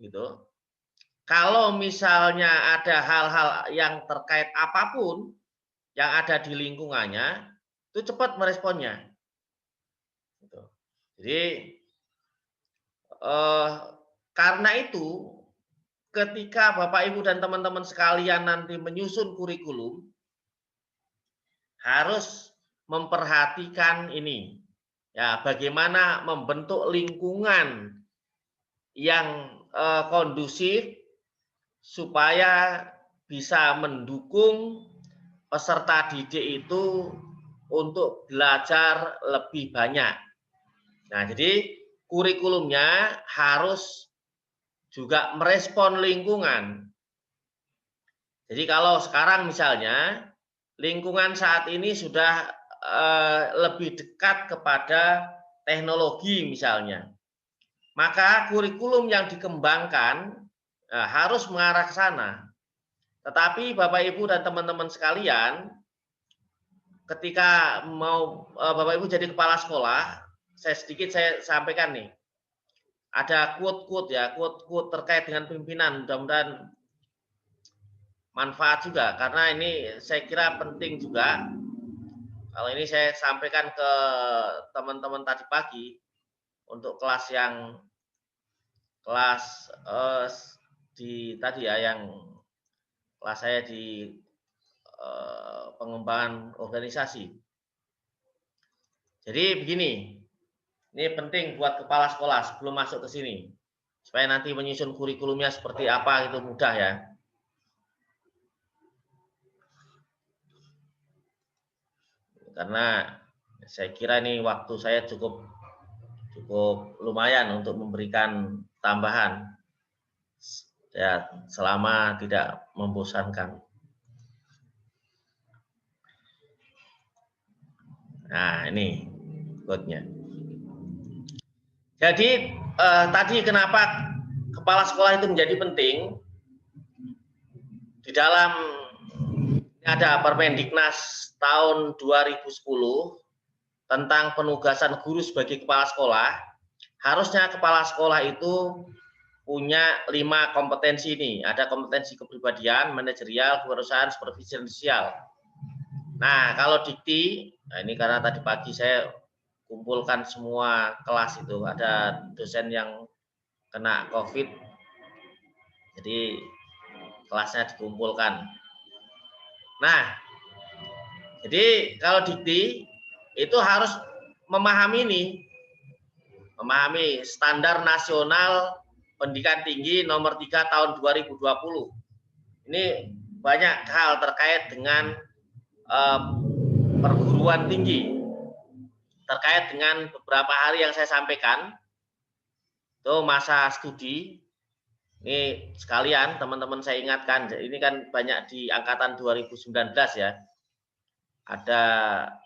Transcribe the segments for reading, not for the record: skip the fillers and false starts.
gitu. Kalau misalnya ada hal-hal yang terkait apapun yang ada di lingkungannya, itu cepat meresponnya. Gitu. Jadi karena itu ketika Bapak Ibu dan teman-teman sekalian nanti menyusun kurikulum, harus memperhatikan ini, ya bagaimana membentuk lingkungan yang kondusif supaya bisa mendukung peserta didik itu untuk belajar lebih banyak. Nah, jadi kurikulumnya harus juga merespon lingkungan. Jadi kalau sekarang misalnya lingkungan saat ini sudah lebih dekat kepada teknologi misalnya, maka kurikulum yang dikembangkan harus mengarah ke sana. Tetapi Bapak Ibu dan teman-teman sekalian, ketika mau Bapak Ibu jadi kepala sekolah, saya sampaikan nih, ada quote-quote ya, quote-quote terkait dengan pimpinan, mudah-mudahan manfaat juga, karena ini saya kira penting juga. Kalau ini saya sampaikan ke teman-teman tadi pagi, untuk kelas yang di tadi ya, yang kelas saya di pengembangan organisasi. Jadi begini, ini penting buat kepala sekolah sebelum masuk ke sini, supaya nanti menyusun kurikulumnya seperti apa itu mudah ya. Karena saya kira ini waktu saya cukup lumayan untuk memberikan tambahan ya, selama tidak membosankan. Nah, ini quote-nya. Jadi tadi kenapa kepala sekolah itu menjadi penting? Di dalam ada Permendiknas tahun 2010 tentang penugasan guru sebagai kepala sekolah. Harusnya kepala sekolah itu punya 5 kompetensi ini. Ada kompetensi kepribadian, manajerial, kewirausahaan, supervisial. Nah, kalau dikti, nah ini karena tadi pagi saya kumpulkan semua kelas itu, ada dosen yang kena COVID, jadi kelasnya dikumpulkan. Nah, jadi kalau dikti itu harus memahami standar nasional pendidikan tinggi nomor 3 tahun 2020. Ini banyak hal terkait dengan perguruan tinggi, terkait dengan beberapa hari yang saya sampaikan, itu masa studi. Ini sekalian teman-teman saya ingatkan, ini kan banyak di angkatan 2019 ya. Ada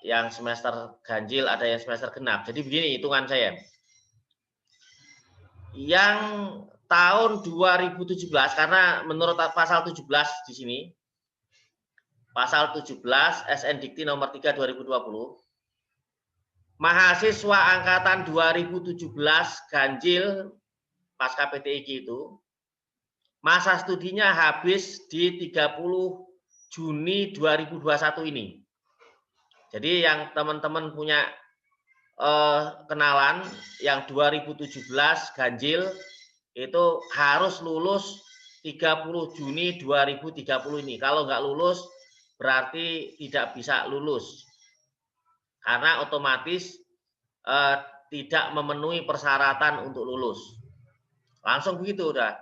yang semester ganjil, ada yang semester genap. Jadi begini hitungan saya. Yang tahun 2017, karena menurut pasal 17 di sini, pasal 17 SN Dikti nomor 3 2020, mahasiswa angkatan 2017 ganjil pasca PTIG itu masa studinya habis di 30 Juni 2021 ini. Jadi yang teman-teman punya kenalan yang 2017 ganjil itu harus lulus 30 Juni 2030 ini. Kalau nggak lulus berarti tidak bisa lulus. Karena otomatis tidak memenuhi persyaratan untuk lulus. Langsung begitu udah.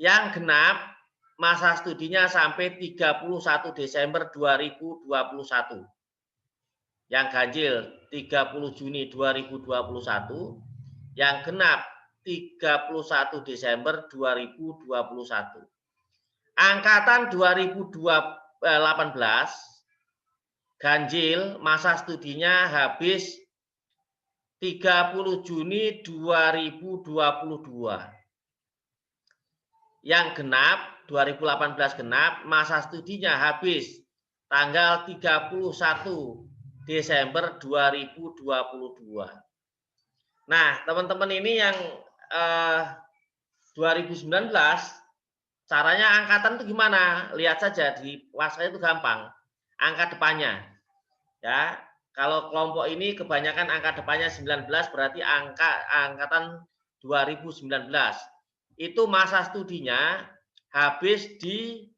Yang genap masa studinya sampai 31 Desember 2021. Yang ganjil 30 Juni 2021, yang genap 31 Desember 2021. Angkatan 2018 ganjil masa studinya habis 30 Juni 2022. Yang genap 2018 genap masa studinya habis tanggal 31 Desember 2022. Nah, teman-teman ini yang 2019 caranya angkatan itu gimana? Lihat saja di WhatsApp itu gampang. Angka depannya. Ya, kalau kelompok ini kebanyakan angka depannya 19 berarti angkatan 2019. Itu masa studinya habis di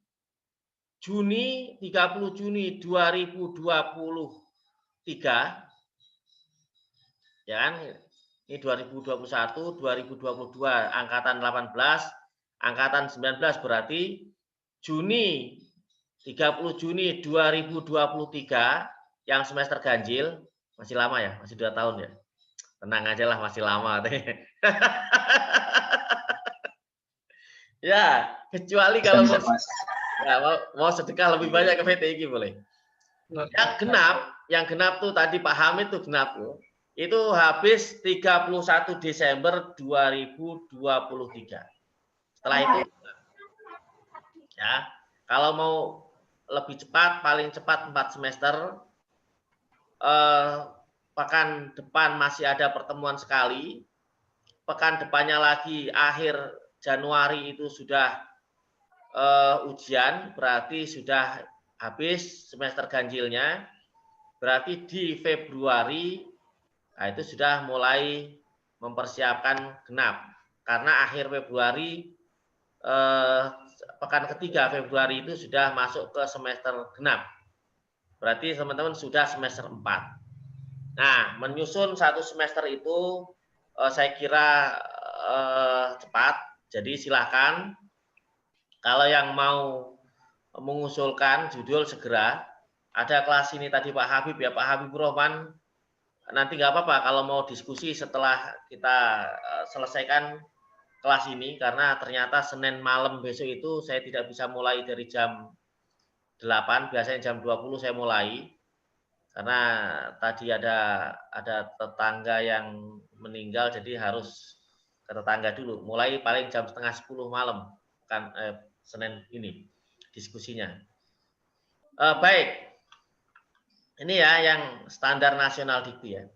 Juni 30 Juni 2023. Ya kan? Ini 2021, 2022 angkatan 18, angkatan 19 berarti Juni 30 Juni 2023 yang semester ganjil, masih lama ya, masih 2 tahun ya. Tenang aja lah, masih lama. Ya, kecuali kalau mau sedekah lebih banyak ke VTI boleh. Yang genap tuh tadi Pak Hamid tuh genap tuh. Itu habis 31 Desember 2023. Setelah itu ya, kalau mau lebih cepat, paling cepat 4 semester. Pekan depan masih ada pertemuan sekali. Pekan depannya lagi akhir Januari itu sudah ujian, berarti sudah habis semester ganjilnya. Berarti di Februari nah itu sudah mulai mempersiapkan genap. Karena akhir Februari pekan ketiga Februari itu sudah masuk ke semester genap. Berarti teman-teman sudah semester 4. Nah, menyusun satu semester itu saya kira cepat. Jadi silakan kalau yang mau mengusulkan judul segera. Ada kelas ini tadi Pak Habib ya, Pak Habibur Rahman. Nanti nggak apa-apa kalau mau diskusi setelah kita selesaikan kelas ini, karena ternyata Senin malam besok itu saya tidak bisa mulai dari jam 8, biasanya jam 20 saya mulai. Karena tadi ada tetangga yang meninggal, jadi harus ke tetangga dulu. Mulai paling jam setengah 10 malam, kan Senin ini diskusinya. Baik, ini ya yang standar nasional Dikti ya.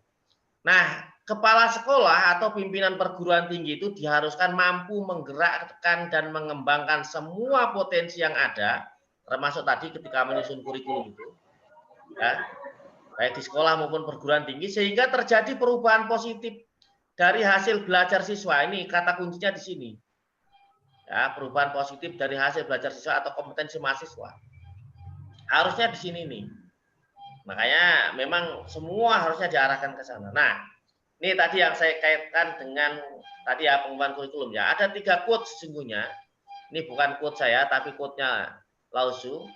Nah, kepala sekolah atau pimpinan perguruan tinggi itu diharuskan mampu menggerakkan dan mengembangkan semua potensi yang ada, termasuk tadi ketika menyusun kurikulum itu, ya, baik di sekolah maupun perguruan tinggi, sehingga terjadi perubahan positif dari hasil belajar siswa. Ini kata kuncinya di sini. Ya, perubahan positif dari hasil belajar siswa atau kompetensi mahasiswa. Harusnya di sini nih. Makanya memang semua harusnya diarahkan ke sana. Nah, ini tadi yang saya kaitkan dengan tadi ya pengumuman kurikulum ya. Ada 3 quote sesungguhnya. Ini bukan quote saya, tapi quote-nya Lausu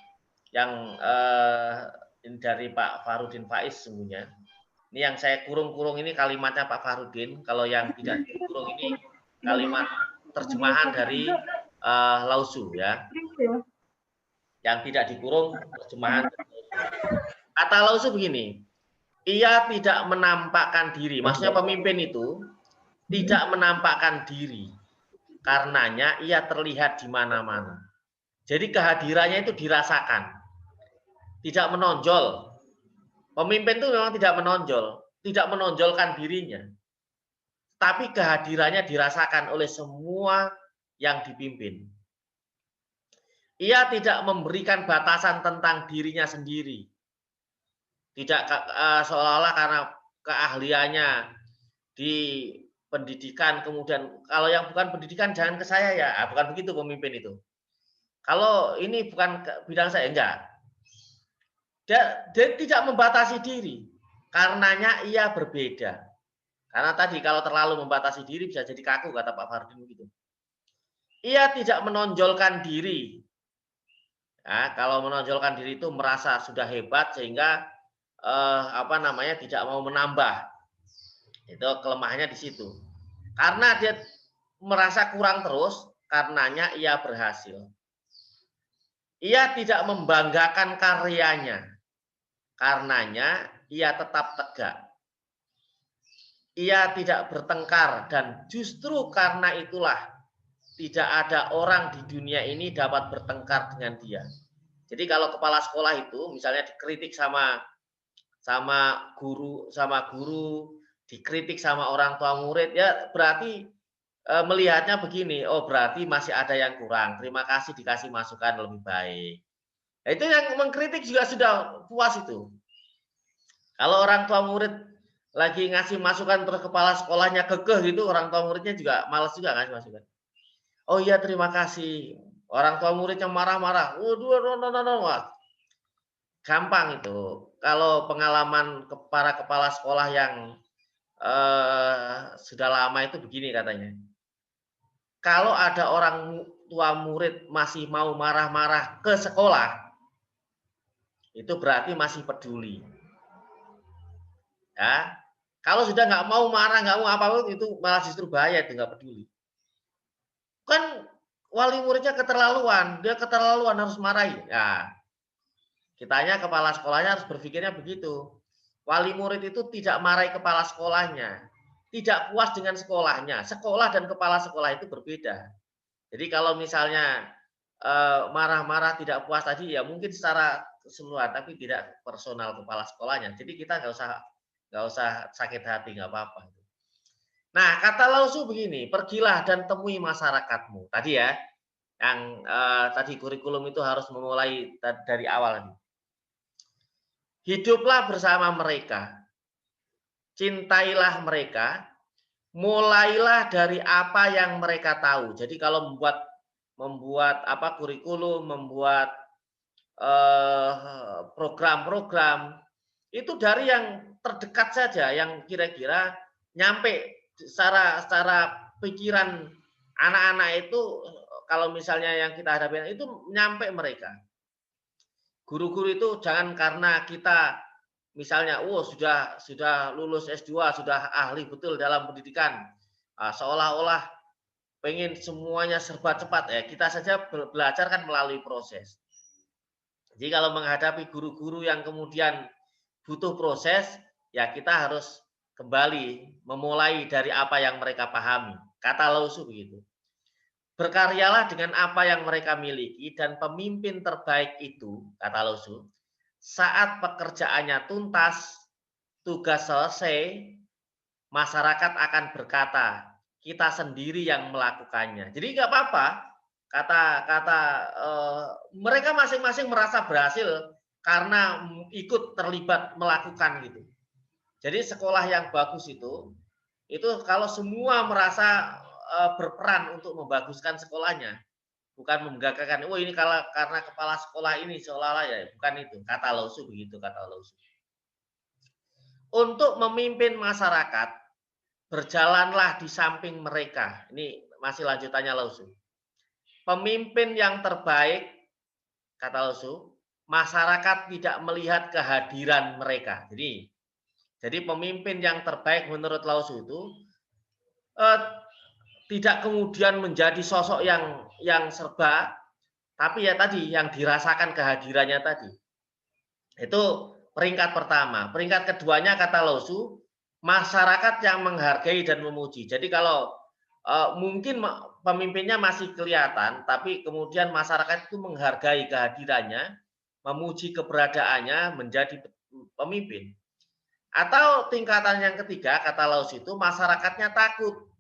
yang ini dari Pak Farudin Faiz sesungguhnya. Ini yang saya kurung-kurung ini kalimatnya Pak Farudin. Kalau yang tidak dikurung ini kalimat terjemahan dari Lausu ya. Yang tidak dikurung terjemahan dari Lausu. Kata Lausu begini, ia tidak menampakkan diri. Maksudnya pemimpin itu tidak menampakkan diri. Karenanya ia terlihat di mana-mana. Jadi kehadirannya itu dirasakan. Tidak menonjol. Pemimpin itu memang tidak menonjol, tidak menonjolkan dirinya. Tapi kehadirannya dirasakan oleh semua yang dipimpin. Ia tidak memberikan batasan tentang dirinya sendiri. Tidak seolah-olah karena keahliannya di pendidikan, kemudian kalau yang bukan pendidikan jangan ke saya ya, bukan begitu pemimpin itu. Kalau ini bukan bidang saya, enggak. Dia tidak membatasi diri, karenanya ia berbeda. Karena tadi kalau terlalu membatasi diri bisa jadi kaku, kata Pak Fardin begitu. Ia tidak menonjolkan diri. Ya, kalau menonjolkan diri itu merasa sudah hebat sehingga tidak mau menambah. Itu kelemahannya di situ. Karena dia merasa kurang terus, karenanya ia berhasil. Ia tidak membanggakan karyanya, karenanya ia tetap tegak. Ia tidak bertengkar dan justru karena itulah tidak ada orang di dunia ini dapat bertengkar dengan dia. Jadi kalau kepala sekolah itu misalnya dikritik sama guru, dikritik sama orang tua murid, ya berarti melihatnya begini, oh berarti masih ada yang kurang. Terima kasih dikasih masukan lebih baik. Nah, itu yang mengkritik juga sudah puas itu. Kalau orang tua murid lagi ngasih masukan terus kepala sekolahnya kekeh gitu, orang tua muridnya juga malas juga ngasih masukan. Oh iya terima kasih. Orang tua muridnya marah-marah. Waduh, wah, gampang itu. Kalau pengalaman para kepala sekolah yang sudah lama itu begini katanya. Kalau ada orang tua murid masih mau marah-marah ke sekolah, itu berarti masih peduli. Ya, kalau sudah nggak mau marah, nggak mau apa-apa, itu malah justru bahaya, itu nggak peduli. Kan wali muridnya keterlaluan, dia keterlaluan harus marahi. Ya, kitanya kepala sekolahnya harus berpikirnya begitu. Wali murid itu tidak marahi kepala sekolahnya, tidak puas dengan sekolahnya. Sekolah dan kepala sekolah itu berbeda. Jadi kalau misalnya marah-marah tidak puas tadi ya mungkin secara keseluruhan tapi tidak personal kepala sekolahnya. Jadi kita nggak usah sakit hati, nggak apa-apa. Nah, kata Lausu begini, pergilah dan temui masyarakatmu. Tadi ya, yang tadi kurikulum itu harus memulai dari awal. Hiduplah bersama mereka, cintailah mereka, mulailah dari apa yang mereka tahu. Jadi kalau membuat apa kurikulum, membuat program-program itu dari yang terdekat saja, yang kira-kira nyampe secara pikiran anak-anak itu. Kalau misalnya yang kita hadapi itu nyampe mereka. Guru-guru itu jangan karena kita misalnya, sudah lulus S2, sudah ahli betul dalam pendidikan, seolah-olah pengen semuanya serba cepat ya. Kita saja belajar kan melalui proses. Jadi kalau menghadapi guru-guru yang kemudian butuh proses, ya kita harus kembali memulai dari apa yang mereka pahami. Kata Lausu begitu. Berkaryalah dengan apa yang mereka miliki dan pemimpin terbaik itu, kata Lausu, saat pekerjaannya tuntas, tugas selesai, masyarakat akan berkata, kita sendiri yang melakukannya. Jadi nggak apa-apa, kata mereka masing-masing merasa berhasil karena ikut terlibat melakukan gitu. Jadi sekolah yang bagus itu kalau semua merasa berperan untuk membaguskan sekolahnya, bukan menggagakan, oh ini karena kepala sekolah ini seolah-olah ya, bukan itu. Kata Lausu begitu, kata Lausu. Untuk memimpin masyarakat, berjalanlah di samping mereka. Ini masih lanjutannya Lausu. Pemimpin yang terbaik, kata Lausu, masyarakat tidak melihat kehadiran mereka. Jadi pemimpin yang terbaik menurut Lausu itu tidak kemudian menjadi sosok yang serba, tapi ya tadi yang dirasakan kehadirannya tadi. Itu peringkat pertama. Peringkat keduanya kata Lausu, masyarakat yang menghargai dan memuji. Jadi kalau mungkin pemimpinnya masih kelihatan, tapi kemudian masyarakat itu menghargai kehadirannya, memuji keberadaannya, menjadi pemimpin. Atau tingkatan yang ketiga, kata Lausu itu, masyarakatnya takut.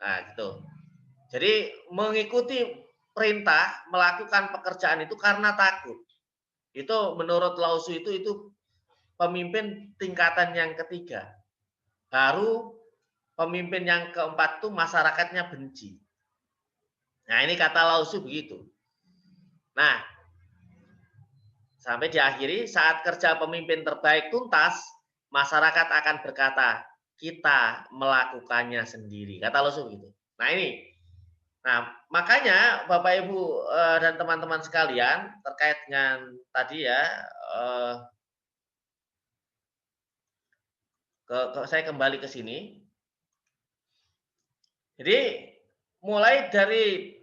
Nah, gitu. Jadi mengikuti perintah, melakukan pekerjaan itu karena takut. Itu menurut Lausu itu pemimpin tingkatan yang ketiga. Baru pemimpin yang keempat itu masyarakatnya benci. Nah, ini kata Lausu begitu. Nah, sampai diakhiri saat kerja pemimpin terbaik tuntas, masyarakat akan berkata, kita melakukannya sendiri. Kata Lausu begitu. Nah, ini. Nah, makanya Bapak Ibu dan teman-teman sekalian terkait dengan tadi ya, saya kembali ke sini. Jadi mulai dari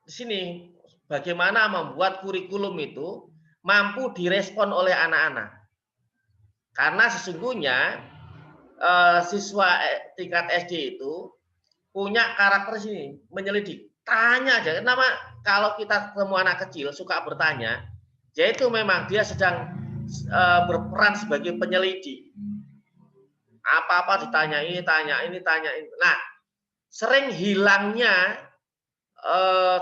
sini bagaimana membuat kurikulum itu mampu direspon oleh anak-anak. Karena sesungguhnya siswa tingkat SD itu punya karakter sini, menyelidik. Tanya aja, kenapa kalau kita ketemu anak kecil suka bertanya, yaitu memang dia sedang berperan sebagai penyelidik. Apa-apa ditanya ini, tanya ini, tanya ini. Nah, sering hilangnya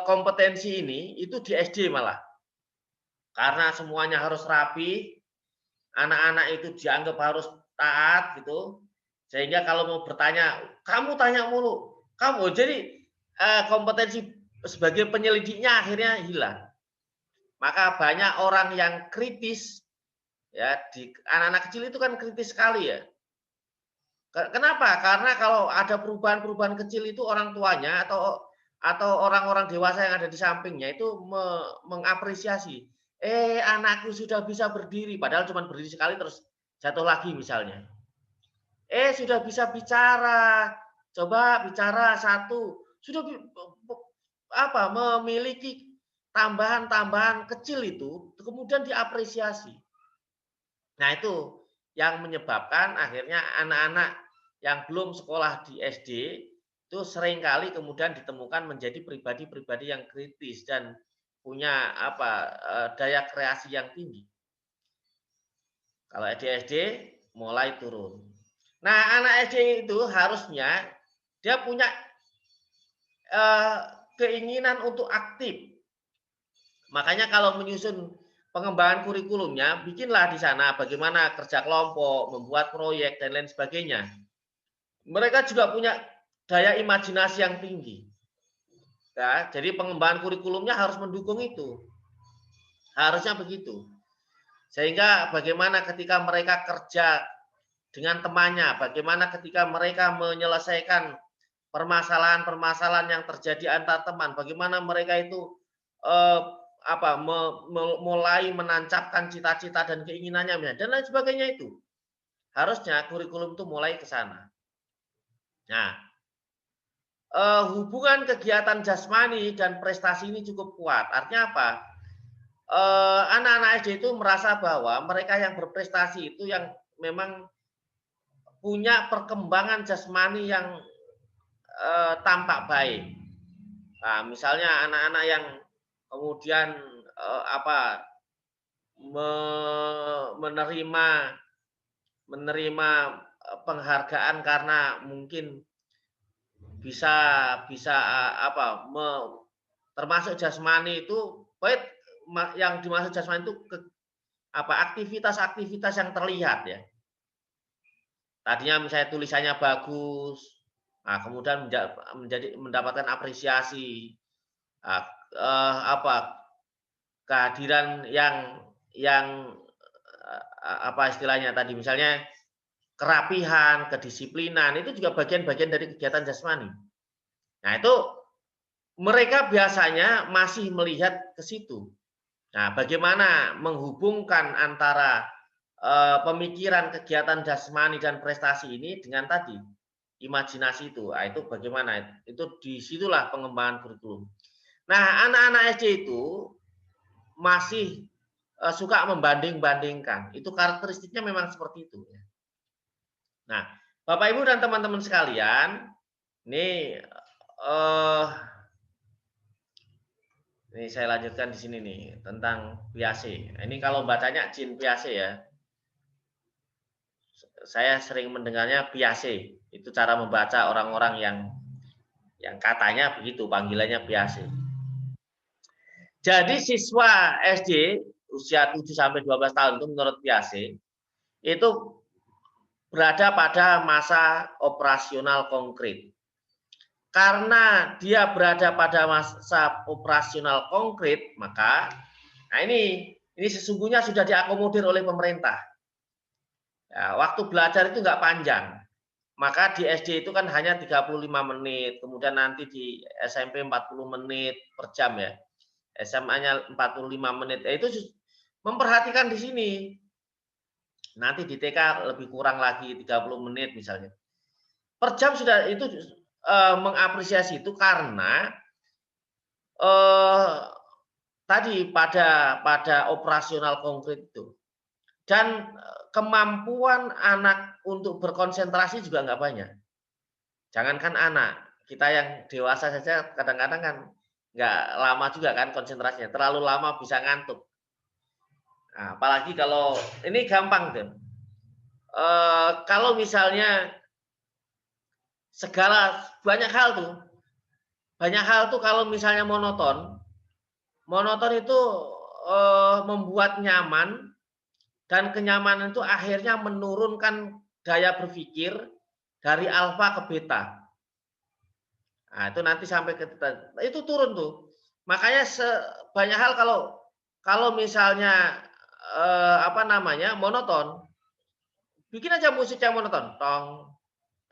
kompetensi ini itu di SD malah. Karena semuanya harus rapi, anak-anak itu dianggap harus taat gitu. Sehingga kalau mau bertanya, kamu tanya mulu. Kamu jadi kompetensi sebagai penyelidiknya akhirnya hilang. Maka banyak orang yang kritis ya, di anak-anak kecil itu kan kritis sekali ya. Kenapa? Karena kalau ada perubahan-perubahan kecil itu orang tuanya atau orang-orang dewasa yang ada di sampingnya itu mengapresiasi. Anakku sudah bisa berdiri, padahal cuma berdiri sekali terus jatuh lagi misalnya. Sudah bisa bicara, coba bicara satu, sudah memiliki tambahan-tambahan kecil itu kemudian diapresiasi. Nah, itu yang menyebabkan akhirnya anak-anak yang belum sekolah di SD itu seringkali kemudian ditemukan menjadi pribadi-pribadi yang kritis dan punya daya kreasi yang tinggi. Kalau di SD mulai turun. Nah, anak SD itu harusnya dia punya keinginan untuk aktif. Makanya kalau menyusun pengembangan kurikulumnya, bikinlah di sana bagaimana kerja kelompok, membuat proyek, dan lain sebagainya. Mereka juga punya daya imajinasi yang tinggi. Ya, jadi pengembangan kurikulumnya harus mendukung itu. Harusnya begitu. Sehingga bagaimana ketika mereka kerja dengan temannya, bagaimana ketika mereka menyelesaikan permasalahan-permasalahan yang terjadi antar teman, bagaimana mereka itu mulai menancapkan cita-cita dan keinginannya dan lain sebagainya itu. Harusnya kurikulum itu mulai ke sana. Nah, hubungan kegiatan jasmani dan prestasi ini cukup kuat. Artinya apa? Anak-anak SD itu merasa bahwa mereka yang berprestasi itu yang memang punya perkembangan jasmani yang tampak baik. Nah, misalnya anak-anak yang kemudian menerima penghargaan karena mungkin bisa termasuk jasmani itu baik yang dimaksud jasmani itu aktivitas-aktivitas yang terlihat ya. Tadinya misalnya tulisannya bagus, nah kemudian mendapatkan apresiasi, kehadiran yang istilahnya tadi misalnya kerapihan, kedisiplinan itu juga bagian-bagian dari kegiatan jasmani. Nah, itu mereka biasanya masih melihat ke situ. Nah, bagaimana menghubungkan antara pemikiran kegiatan jasmani dan prestasi ini dengan tadi imajinasi itu. Nah, itu bagaimana? Itu disitulah pengembangan kurikulum. Nah, anak-anak SD itu masih suka membanding-bandingkan. Itu karakteristiknya memang seperti itu. Nah, Bapak Ibu dan teman-teman sekalian, ini saya lanjutkan di sini nih tentang Piaget. Ini kalau bacanya Jean Piaget ya. Saya sering mendengarnya Piaget. Itu cara membaca orang-orang yang katanya begitu panggilannya Piaget. Jadi siswa SD usia 7 sampai 12 tahun itu menurut Piaget itu berada pada masa operasional konkret. Karena dia berada pada masa operasional konkret, maka ini sesungguhnya sudah diakomodir oleh pemerintah. Ya, waktu belajar itu nggak panjang. Maka di SD itu kan hanya 35 menit, kemudian nanti di SMP 40 menit per jam ya. SMA-nya 45 menit. Itu memperhatikan di sini. Nanti di TK lebih kurang lagi 30 menit misalnya. Per jam sudah itu mengapresiasi itu karena tadi pada operasional konkret itu. Dan kemampuan anak untuk berkonsentrasi juga nggak banyak. Jangankan anak, kita yang dewasa saja kadang-kadang kan nggak lama juga kan konsentrasinya. Terlalu lama bisa ngantuk. Nah, apalagi kalau ini gampang tuh. Kalau misalnya banyak hal tuh. Banyak hal tuh kalau misalnya monoton itu membuat nyaman, dan kenyamanan itu akhirnya menurunkan daya berpikir dari alfa ke beta. Nah, itu nanti sampai ke itu turun tuh. Makanya banyak hal kalau misalnya monoton, bikin aja musik yang monoton, tong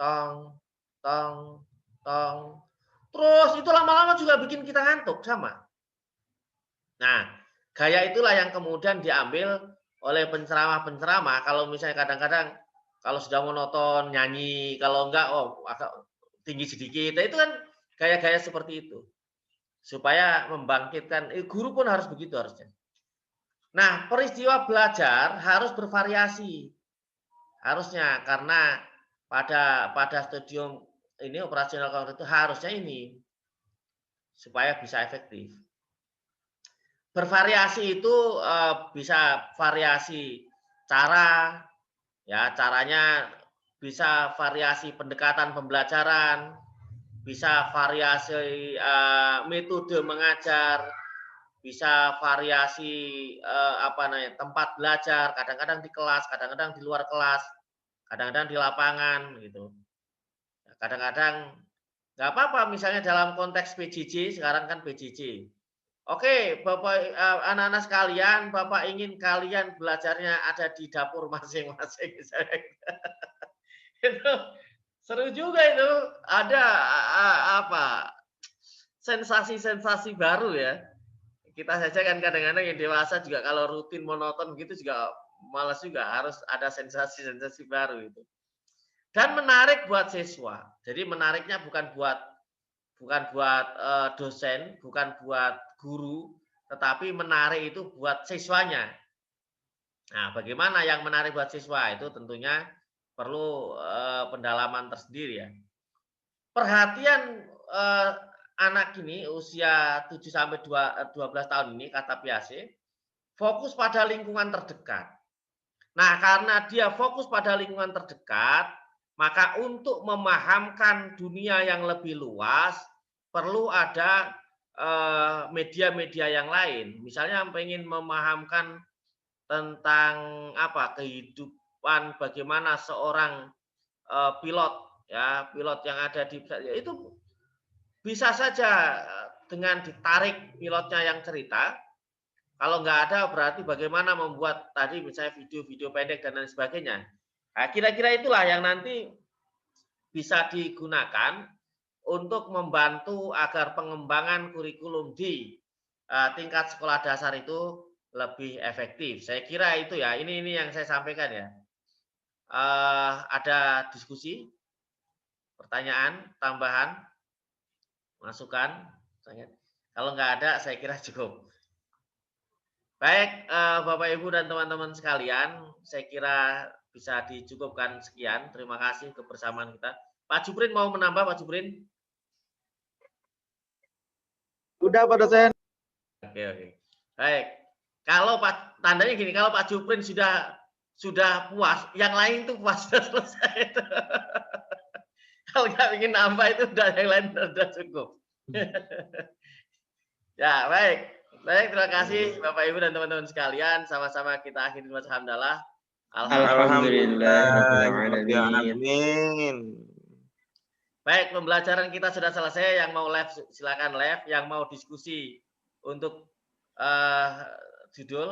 tong tong tong. Terus itu lama-lama juga bikin kita ngantuk sama. Nah, gaya itulah yang kemudian diambil oleh penceramah-penceramah. Kalau misalnya kadang-kadang kalau sudah monoton nyanyi, kalau enggak agak tinggi sedikit. Nah, itu kan gaya-gaya seperti itu. Supaya membangkitkan, guru pun harus begitu harusnya. Nah, peristiwa belajar harus bervariasi. Harusnya, karena pada studium ini operasional kognitif itu harusnya ini supaya bisa efektif. Bervariasi itu bisa variasi cara, ya caranya bisa variasi pendekatan pembelajaran, bisa variasi metode mengajar, bisa variasi tempat belajar, kadang-kadang di kelas, kadang-kadang di luar kelas, kadang-kadang di lapangan gitu. Kadang-kadang nggak apa-apa misalnya dalam konteks PJJ, sekarang kan PJJ. Oke, Bapak anak-anak sekalian, Bapak ingin kalian belajarnya ada di dapur masing-masing. Itu seru juga itu. Ada sensasi-sensasi baru ya. Kita saja kan kadang-kadang yang dewasa juga kalau rutin monoton gitu juga malas juga, harus ada sensasi-sensasi baru itu. Dan menarik buat siswa. Jadi menariknya bukan buat dosen, bukan buat guru, tetapi menarik itu buat siswanya. Nah, bagaimana yang menarik buat siswa itu tentunya perlu pendalaman tersendiri ya. Perhatian anak ini usia 7 sampai 12 tahun ini kata Piaget fokus pada lingkungan terdekat. Nah, karena dia fokus pada lingkungan terdekat, maka untuk memahamkan dunia yang lebih luas, perlu ada media-media yang lain. Misalnya pengen memahamkan tentang kehidupan bagaimana seorang pilot yang ada di itu bisa saja dengan ditarik pilotnya yang cerita. Kalau nggak ada berarti bagaimana membuat tadi misalnya video-video pendek dan lain sebagainya. Nah, kira-kira itulah yang nanti bisa digunakan untuk membantu agar pengembangan kurikulum di tingkat sekolah dasar itu lebih efektif. Saya kira itu ya. Ini yang saya sampaikan ya. Ada diskusi, pertanyaan, tambahan, masukan. Kalau nggak ada, saya kira cukup. Baik, Bapak Ibu dan teman-teman sekalian, saya kira bisa dicukupkan sekian. Terima kasih kebersamaan kita. Pak Juprin mau menambah, Pak Juprin? Udah, Pak dosen. Oke. Baik. Kalau tandanya gini, kalau Pak Juprin sudah puas, yang lain itu puas sudah selesai. Kalau nggak ingin nambah itu udah yang lain sudah cukup. Ya, baik. Baik, terima kasih Bapak Ibu dan teman-teman sekalian. Sama-sama kita akhiri alhamdulillah. Alhamdulillahirobbilalamin. Baik, pembelajaran kita sudah selesai. Yang mau live silakan live, yang mau diskusi untuk judul